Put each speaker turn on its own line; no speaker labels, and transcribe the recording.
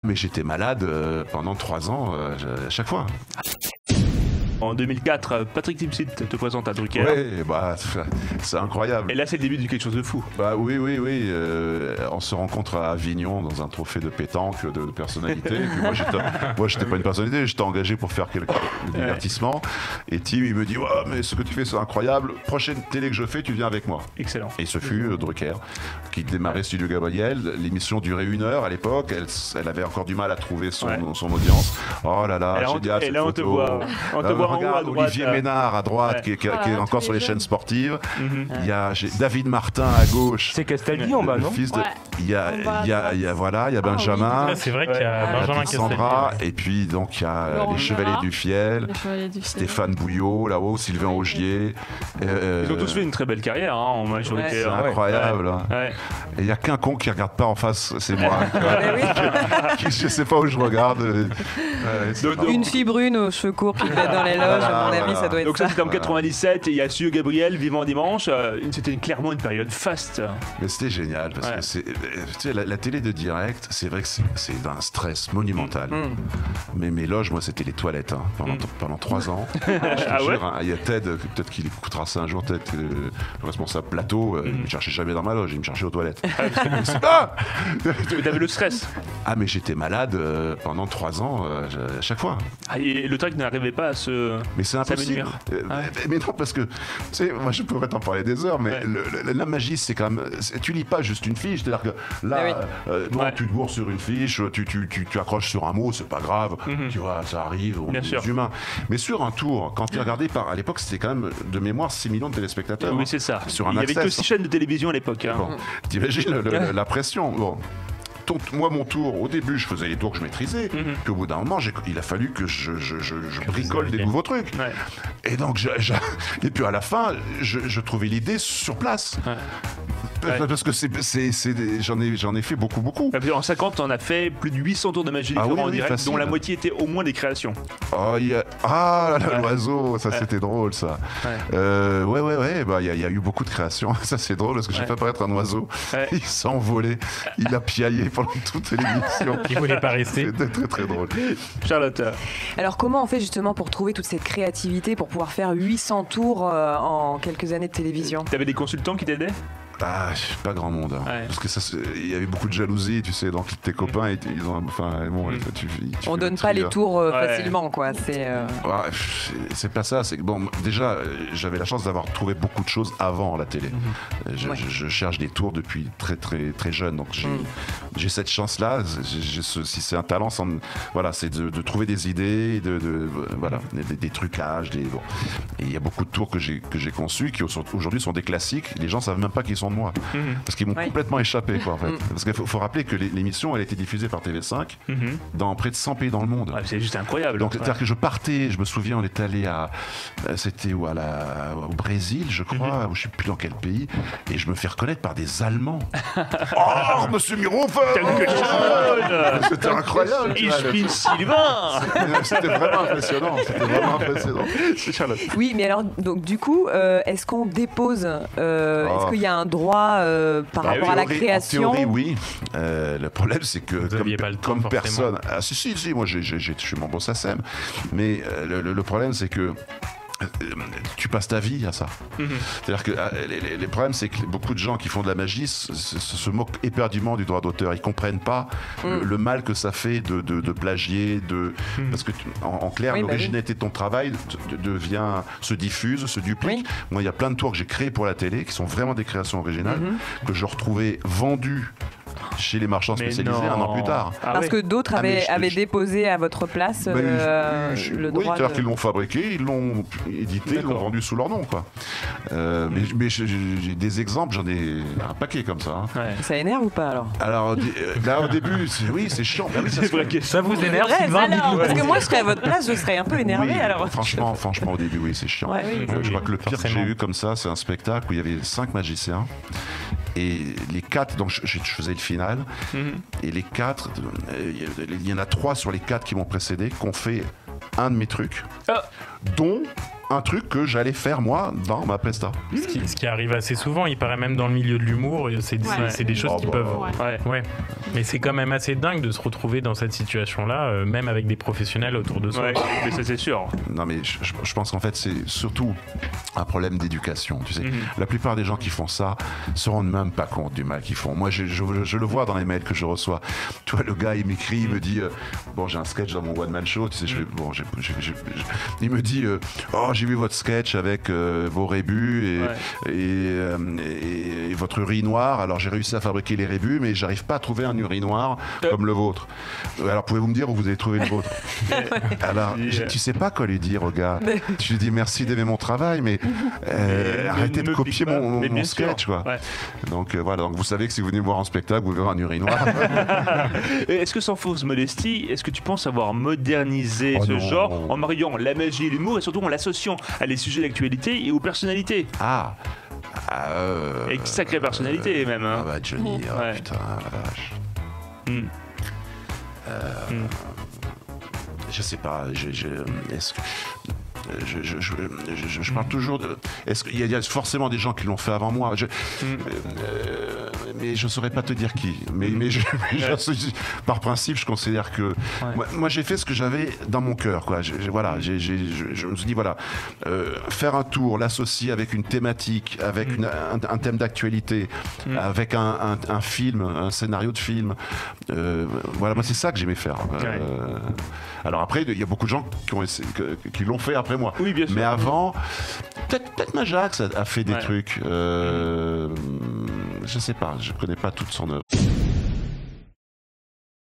Mais j'étais malade pendant 3 ans à chaque fois.
En 2004, Patrick Timsit te présente à Drucker.
Oui, bah, c'est incroyable.
Et là, c'est le début de quelque chose de fou.
Bah oui. On se rencontre à Avignon dans un trophée de pétanque de personnalité. Et puis moi, j'étais pas une personnalité, j'étais engagé pour faire quelques divertissements. Et Tim, il me dit ouais, mais ce que tu fais, c'est incroyable. Prochaine télé que je fais, tu viens avec moi.
Excellent.
Et ce fut Drucker qui démarrait Studio Gabriel. L'émission durait 1 heure à l'époque. Elle avait encore du mal à trouver son audience. Oh là là, génial.
Et là, on te voit.
Regarde Olivier Ménard à droite qui est encore sur les chaînes sportives. Il y a David Martin à gauche.
C'est Castaldi en bas, non?
Il y a Benjamin.
C'est vrai qu'il y a Benjamin
Sandra, et puis donc il y a les Chevaliers du Fiel, Stéphane Bouillot là-haut, Sylvain Augier.
Ils ont tous fait une très belle carrière en majorité.
C'est incroyable. Et il n'y a qu'un con qui ne regarde pas en face, c'est moi. Je sais pas où je regarde.
Une fille brune aux cheveux courts qui va dans les loges, à mon avis, ça doit être
donc ça. C'était en 97, et il y a Studio Gabriel, Vivant Dimanche. C'était clairement une période faste.
Mais c'était génial, parce que tu sais, la télé de direct, c'est vrai que c'est d'un stress monumental. Mais mes loges, moi, c'était les toilettes pendant 3 ans. Il y a Ted, peut-être qu'il écoutera ça un jour, Ted, le responsable plateau, il me cherchait jamais dans ma loge, il me cherchait aux toilettes.
T'avais le stress.
Ah, mais j'étais malade pendant 3 ans à chaque fois.
Et le track n'arrivait pas à se.
Mais c'est impossible. Mais non, parce que, tu sais, moi je pourrais t'en parler des heures, mais la magie, c'est quand même. Tu lis pas juste une fiche, c'est-à-dire que là, tu te bourres sur une fiche, tu accroches sur un mot, c'est pas grave, tu vois, ça arrive, on est humain. Mais sur un tour, quand tu es regardé par. À l'époque, c'était quand même de mémoire 6 millions de téléspectateurs.
Oui, c'est ça.
Sur un
il y avait que 6 chaînes de télévision à l'époque.
Bon, t'imagines la pression. Bon. Moi, mon tour, au début, je faisais les tours que je maîtrisais. Puis au bout d'un moment, il a fallu que je bricole des nouveaux trucs. Et donc, et puis à la fin, je trouvais l'idée sur place. Parce que j'en ai fait beaucoup.
En 50, on a fait plus de 800 tours de magie différents en direct, dont la moitié était au moins des créations.
L'oiseau, ça c'était drôle ça. Il y a eu beaucoup de créations. Ça c'est drôle parce que j'ai fait paraître un oiseau. Il s'est envolé, il a piaillé pendant toute l'émission.
Il voulait pas rester.
C'était très très drôle.
Charlotte.
Alors comment on fait justement pour trouver toute cette créativité pour pouvoir faire 800 tours en quelques années de télévision?
T'avais des consultants qui t'aidaient?
Pas grand monde. Parce que il y avait beaucoup de jalousie, tu sais, donc tes copains, ils ont. Enfin, bon,
on donne pas les tours facilement, quoi.
C'est pas ça. C'est que, bon, déjà, j'avais la chance d'avoir trouvé beaucoup de choses avant la télé. Je cherche des tours depuis très, très, très jeune, donc j'ai cette chance-là. Si c'est un talent, c'est de trouver des idées, des trucages. Et il y a beaucoup de tours que j'ai conçus qui aujourd'hui sont des classiques. Les gens savent même pas qu'ils sont de moi parce qu'ils m'ont complètement échappé quoi, en fait. Parce qu'il faut rappeler que l'émission elle a été diffusée par TV5 dans près de 100 pays dans le monde.
C'est juste incroyable.
Donc c'est-à-dire que je me souviens, on est allé c'était au Brésil je crois, ou je sais plus dans quel pays, et je me fais reconnaître par des Allemands. Oh monsieur Mirofer, c'était incroyable.
Ich bin Sylvain.
C'était vraiment impressionnant.
Oui, mais alors donc du coup est-ce qu'on dépose est-ce qu'il y a un droit par rapport à la création?
En théorie, oui. Le problème, c'est que comme personne... Si, moi, je suis membre SACEM. Mais le problème, c'est que tu passes ta vie à ça. C'est-à-dire que les problèmes, c'est que beaucoup de gens qui font de la magie se moquent éperdument du droit d'auteur. Ils comprennent pas le mal que ça fait de plagier, parce que en clair, l'originalité de ton travail se diffuse, se duplique. Moi, il y a plein de tours que j'ai créés pour la télé qui sont vraiment des créations originales que je retrouvais vendues chez les marchands spécialisés 1 an plus tard.
Parce que d'autres avaient déposé à votre place le droit.
C'est-à-dire qu'ils l'ont fabriqué, ils l'ont édité, ils l'ont vendu sous leur nom, quoi. Mais j'ai des exemples, j'en ai un paquet comme ça.
Ça énerve ou pas alors?
Alors là au début, c'est chiant.
Ça vous énerve, Sylvain?
Parce que moi je serais à votre place, je serais un peu énervé. Alors.
Franchement au début, c'est chiant. Je crois que le pire que j'ai eu comme ça, c'est un spectacle où il y avait 5 magiciens. Et les 4, donc je faisais le final, et les 4, il y en a 3 sur les 4 qui m'ont précédé, qui ont fait un de mes trucs, dont un truc que j'allais faire moi dans ma presta.
Ce qui arrive assez souvent, il paraît même dans le milieu de l'humour, c'est des choses qui peuvent... Ouais. Mais c'est quand même assez dingue de se retrouver dans cette situation-là, même avec des professionnels autour de soi.
Ouais, mais ça c'est sûr.
Non mais je pense qu'en fait c'est surtout un problème d'éducation, tu sais. La plupart des gens qui font ça se rendent même pas compte du mal qu'ils font. Moi je le vois dans les mails que je reçois. Tu vois, le gars il m'écrit, il me dit bon, j'ai un sketch dans mon one man show, tu sais, il me dit oh, j'ai vu votre sketch avec vos rébus et votre urinoir, alors j'ai réussi à fabriquer les rébus mais j'arrive pas à trouver un urinoir comme le vôtre. Alors pouvez-vous me dire où vous avez trouvé le vôtre? Alors tu sais pas quoi lui dire au gars. Tu lui dis merci d'aimer mon travail mais arrêtez de copier mon sketch quoi. Donc voilà, donc vous savez que si vous venez me voir en spectacle vous verrez un urinoir.
Est-ce que sans fausse modestie, est-ce que tu penses avoir modernisé ce genre en mariant la magie et l'humour et surtout en l'associant à les sujets d'actualité et aux personnalités? Et sacrée personnalité même.
Ah bah Johnny, putain, la vache. Je sais pas, est-ce que... Je parle toujours de... Est-ce qu'il y a forcément des gens qui l'ont fait avant moi, mais je ne saurais pas te dire qui. Mais par principe, je considère que... Moi, j'ai fait ce que j'avais dans mon cœur. Quoi. Je me suis dit, voilà, faire un tour, l'associer avec une thématique, avec un thème d'actualité, avec un film, un scénario de film. Voilà, moi, c'est ça que j'aimais faire. Alors après, il y a beaucoup de gens qui l'ont fait après moi.
Oui, bien sûr.
Mais avant, peut-être Majax a fait des trucs. Je sais pas, je connais pas toute son œuvre.